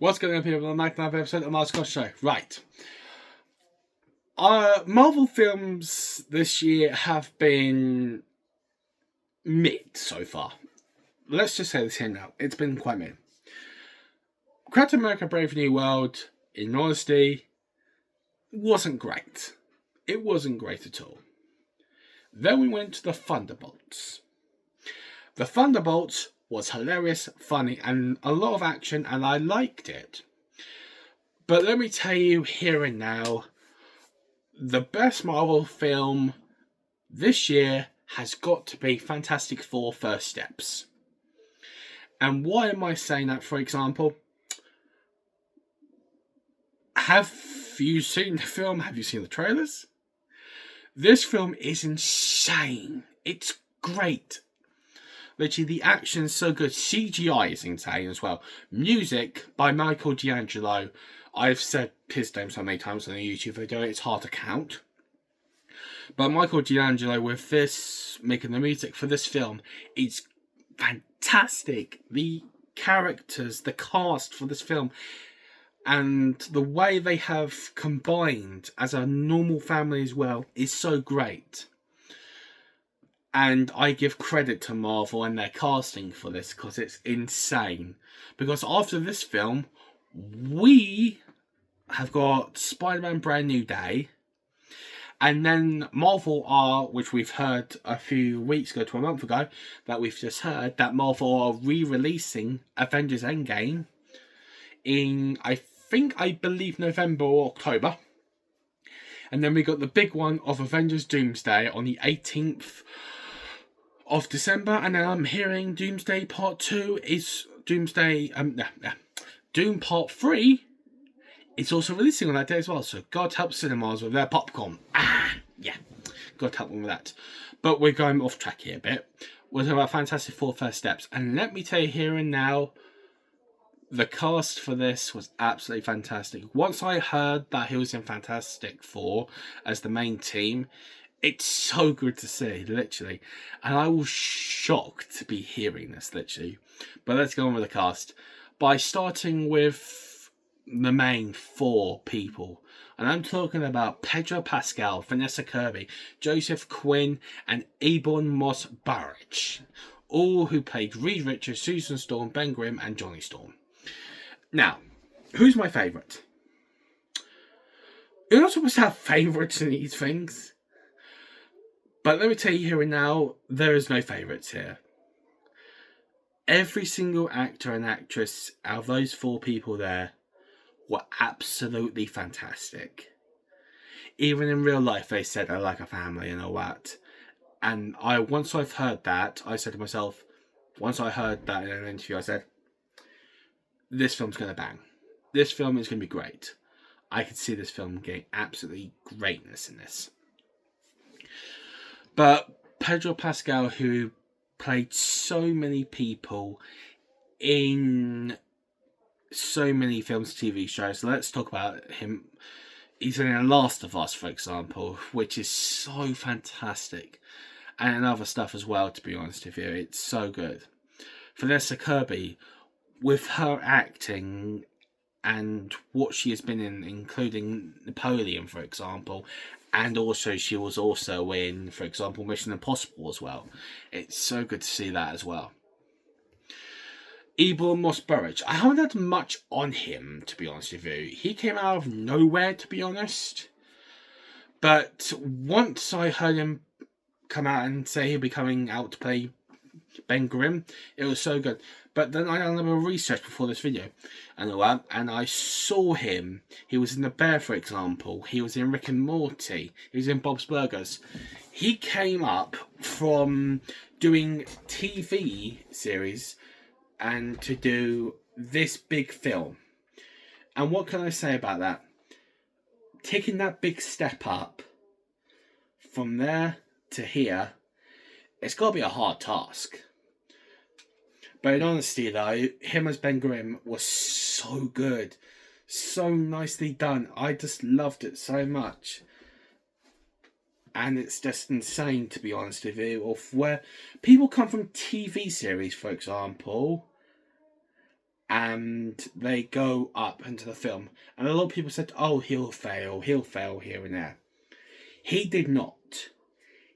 What's going on, people? On the 99th episode of the Mark Scott Show. Right. Marvel films this year have been mid so far. Let's just say this here now. It's been quite mid. Captain America Brave New World, in honesty, wasn't great. It wasn't great at all. Then we went to the Thunderbolts. The Thunderbolts was hilarious, funny, and a lot of action, and I liked it. But let me tell you here and now, the best Marvel film this year has got to be Fantastic Four First Steps. And why am I saying that, for example? Have you seen the film? Have you seen the trailers? This film is insane. It's great. Literally, the action's so good. CGI is insane as well. Music by Michael D'Angelo. I've said his name so many times on a YouTube video, it's hard to count. But Michael D'Angelo, with this, making the music for this film, it's fantastic. The characters, the cast for this film, and the way they have combined as a normal family as well is so great. And I give credit to Marvel and their casting for this because it's insane. Because after this film, we have got Spider-Man Brand New Day. And then Marvel are, which we've heard a few weeks ago to a month ago, that we've just heard, that Marvel are re-releasing Avengers Endgame in, I believe November or October. And then we got the big one of Avengers Doomsday on the 18th of December, and then I'm hearing Doomsday Part 2 is Doom Part 3 is also releasing on that day as well, so God help cinemas with their popcorn. Yeah, God help them with that. But we're going off track here a bit. We're talking about Fantastic Four First Steps, and let me tell you here and now, the cast for this was absolutely fantastic. Once I heard that he was in Fantastic Four as the main team, it's so good to see, literally. And I was shocked to be hearing this, literally. But let's go on with the cast. By starting with the main four people. And I'm talking about Pedro Pascal, Vanessa Kirby, Joseph Quinn, and Eborn Moss Baraich. All who played Reed Richards, Susan Storm, Ben Grimm, and Johnny Storm. Now, who's my favourite? You're not supposed to have favourites in these things. But let me tell you here and now, there is no favourites here. Every single actor and actress out of those four people there were absolutely fantastic. Even in real life, they said they're like a family and all that. And once I've heard that, I said to myself, once I heard that in an interview, I said, this film's going to bang. This film is going to be great. I could see this film getting absolutely greatness in this. But Pedro Pascal, who played so many people in so many films, TV shows, let's talk about him. He's in The Last of Us, for example, which is so fantastic. And other stuff as well, to be honest with you. It's so good. Vanessa Kirby, with her acting and what she has been in, including Napoleon, for example, and also she was also in, for example, Mission Impossible as well. It's so good to see that as well. Eborn Moss Baraich. I haven't had much on him, to be honest with you. He came out of nowhere, to be honest. But once I heard him come out and say he'll be coming out to play Ben Grimm, it was so good. But then I did a little research before this video and all that, and I saw him. He was in The Bear, for example. He was in Rick and Morty. He was in Bob's Burgers. He came up from doing TV series and to do this big film. And what can I say about that? Taking that big step up from there to here, it's got to be a hard task. But in honesty though, him as Ben Grimm was so good. So nicely done. I just loved it so much. And it's just insane, to be honest with you, of where people come from TV series, for example, and they go up into the film. And a lot of people said, oh, he'll fail here and there. He did not.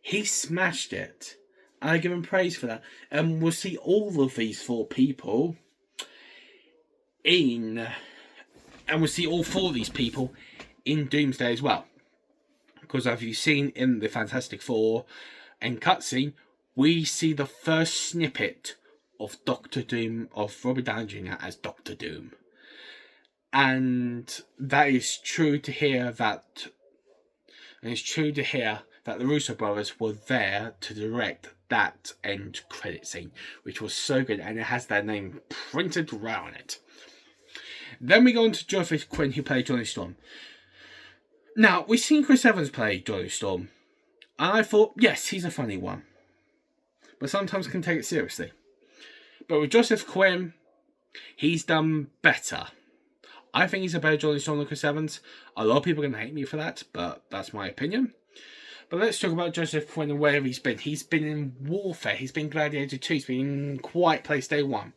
He smashed it. And I give him praise for that. And we'll see all of these 4 people in... And we'll see all 4 of these people in Doomsday as well. Because as you've seen in the Fantastic Four end cutscene, we see the first snippet of Doctor Doom, of Robert Downey Jr. as Doctor Doom. And that is true to hear that... And it's true to hear that the Russo brothers were there to direct that end credit scene, which was so good, and it has their name printed around it. Then we go on to Joseph Quinn, who played Johnny Storm. Now, we've seen Chris Evans play Johnny Storm, and I thought, yes, he's a funny one, but sometimes can take it seriously. But with Joseph Quinn, he's done better. I think he's a better Johnny Storm than Chris Evans. A lot of people are going to hate me for that, but that's my opinion. But let's talk about Joseph Quinn and where he's been. He's been in Warfare. He's been Gladiator 2. He's been in Quiet Place Day 1.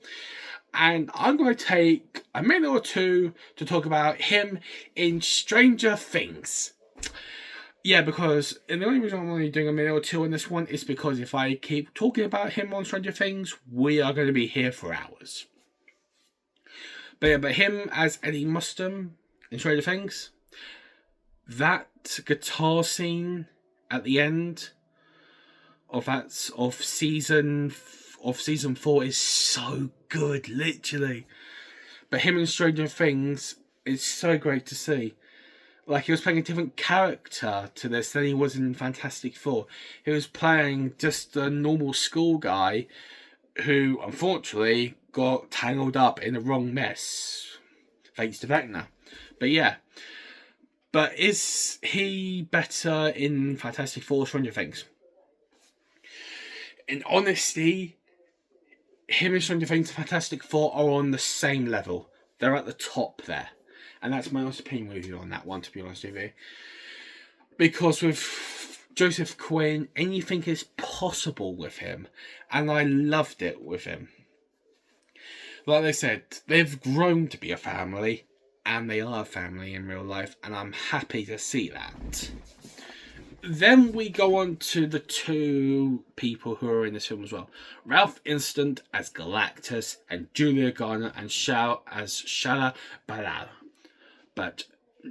And I'm going to take a minute or two to talk about him in Stranger Things. Yeah, because the only reason I'm only doing a minute or two on this one is because if I keep talking about him on Stranger Things, we are going to be here for hours. But yeah, but him as Eddie Mustum in Stranger Things, that guitar scene at the end of season 4 is so good, literally. But him in Stranger Things is so great to see. Like, he was playing a different character to this than he was in Fantastic Four. He was playing just a normal school guy who, unfortunately, got tangled up in the wrong mess, thanks to Vecna. But yeah. But is he better in Fantastic Four or Stranger Things? In honesty, him and Stranger Things and Fantastic Four are on the same level. They're at the top there. And that's my honest opinion with you on that one, to be honest with you. Because with Joseph Quinn, anything is possible with him. And I loved it with him. Like I said, they've grown to be a family. And they are a family in real life. And I'm happy to see that. Then we go on to the 2 people who are in this film as well. Ralph Instant as Galactus and Julia Garner and as Shala Balal. But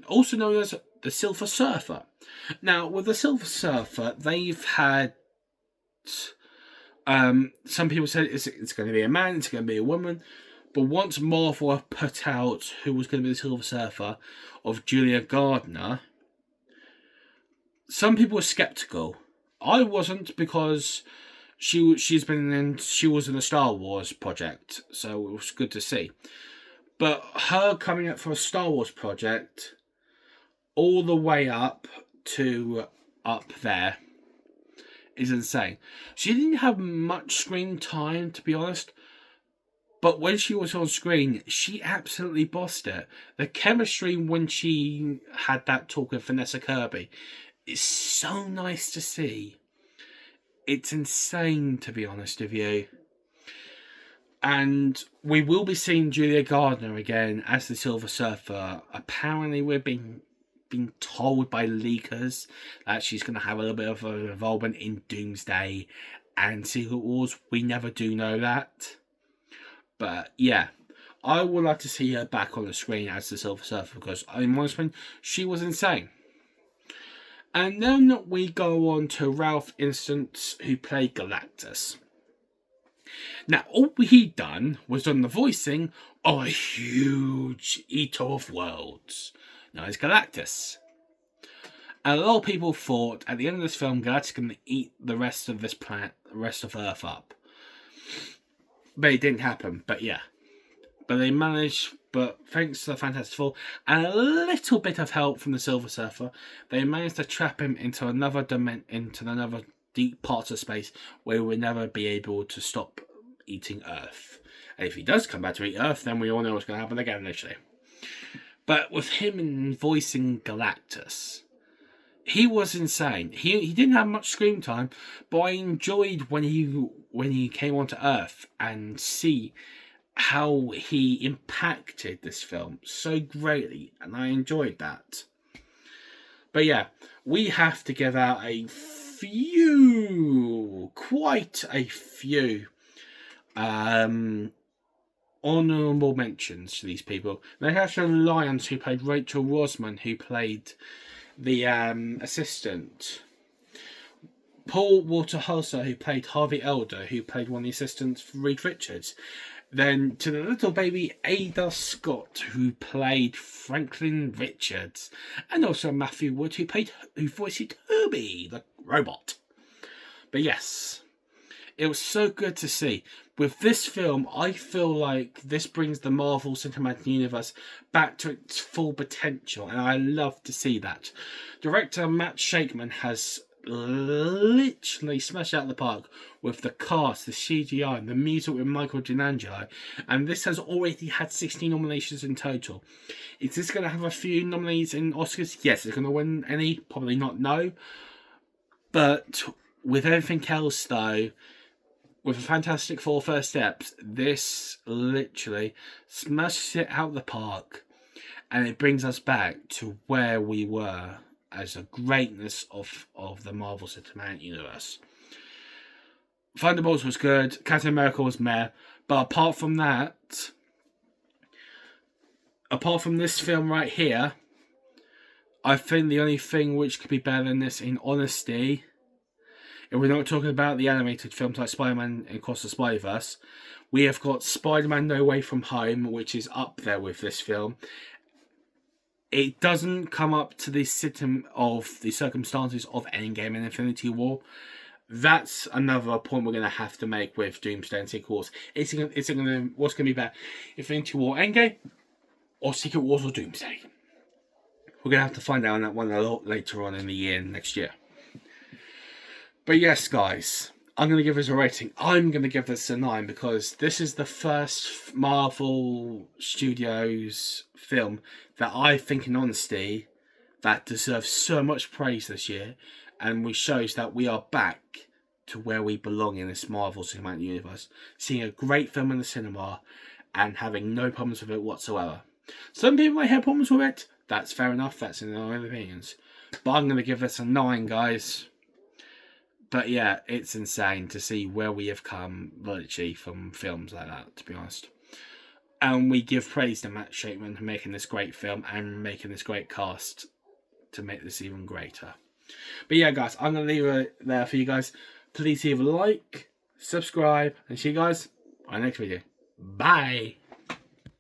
also known as the Silver Surfer. Now, with the Silver Surfer, they've had... some people said it's going to be a man, it's going to be a woman. But once Marvel put out who was going to be the Silver Surfer of Julia Gardner, some people were skeptical. I wasn't, because she was in a Star Wars project, so it was good to see. But her coming up for a Star Wars project, all the way up to up there, is insane. She didn't have much screen time, to be honest. But when she was on screen, she absolutely bossed it. The chemistry when she had that talk with Vanessa Kirby is so nice to see. It's insane, to be honest with you. And we will be seeing Julia Gardner again as the Silver Surfer. Apparently we're being told by leakers that she's going to have a little bit of an involvement in Doomsday and Secret Wars. We never do know that. But yeah, I would like to see her back on the screen as the Silver Surfer, because in my opinion, she was insane. And then we go on to Ralph Instance, who played Galactus. Now, all he'd done was done the voicing of a huge eater of worlds, known as Galactus. And a lot of people thought at the end of this film, Galactus is going to eat the rest of this planet, the rest of Earth up. But it didn't happen, but yeah. But they managed, but thanks to the Fantastic Four and a little bit of help from the Silver Surfer, they managed to trap him into another deep parts of space where he would never be able to stop eating Earth. And if he does come back to eat Earth, then we all know what's going to happen again initially. But with him voicing Galactus, he was insane. He didn't have much screen time, but I enjoyed when he came onto Earth and see how he impacted this film so greatly, and I enjoyed that. But yeah, we have to give out quite a few honourable mentions to these people. Natasha Lyons, who played Rachel Rosman, who played the assistant. Paul Walter Hauser, who played Harvey Elder, who played one of the assistants for Reed Richards. Then to the little baby Ada Scott, who played Franklin Richards, and also Matthew Wood, who voiced Toby the robot. But yes, it was so good to see. With this film, I feel like this brings the Marvel Cinematic Universe back to its full potential, and I love to see that. Director Matt Shakman has literally smashed out the park with the cast, the CGI, and the music with Michael D'Angelo, and this has already had 16 nominations in total. Is this going to have a few nominees in Oscars? Yes. Is it going to win any? Probably not, no. But with everything else, though, with a Fantastic Four First Steps, this literally smashes it out the park, and it brings us back to where we were as a greatness of the Marvel Cinematic Universe. Thunderbolts was good, Captain America was meh, but apart from that, apart from this film right here, I think the only thing which could be better than this, in honesty, if we're not talking about the animated films like Spider-Man and Across the Spider-Verse, we have got Spider-Man No Way From Home, which is up there with this film. It doesn't come up to the circumstances of Endgame and Infinity War. That's another point we're going to have to make with Doomsday and Secret Wars. What's going to be better? Infinity War Endgame or Secret Wars or Doomsday? We're going to have to find out on that one a lot later on in the year, next year. But yes, guys, I'm going to give this a rating. I'm going to give this a 9 because this is the first Marvel Studios film that I think, in honesty, that deserves so much praise this year, and which shows that we are back to where we belong in this Marvel Cinematic Universe. Seeing a great film in the cinema and having no problems with it whatsoever. Some people might have problems with it. That's fair enough. That's in their own opinions. But I'm going to give this a 9, guys. But yeah, it's insane to see where we have come, literally, from films like that, to be honest. And we give praise to Matt Shakman for making this great film and making this great cast to make this even greater. But yeah, guys, I'm going to leave it there for you guys. Please leave a like, subscribe, and see you guys on the next video. Bye!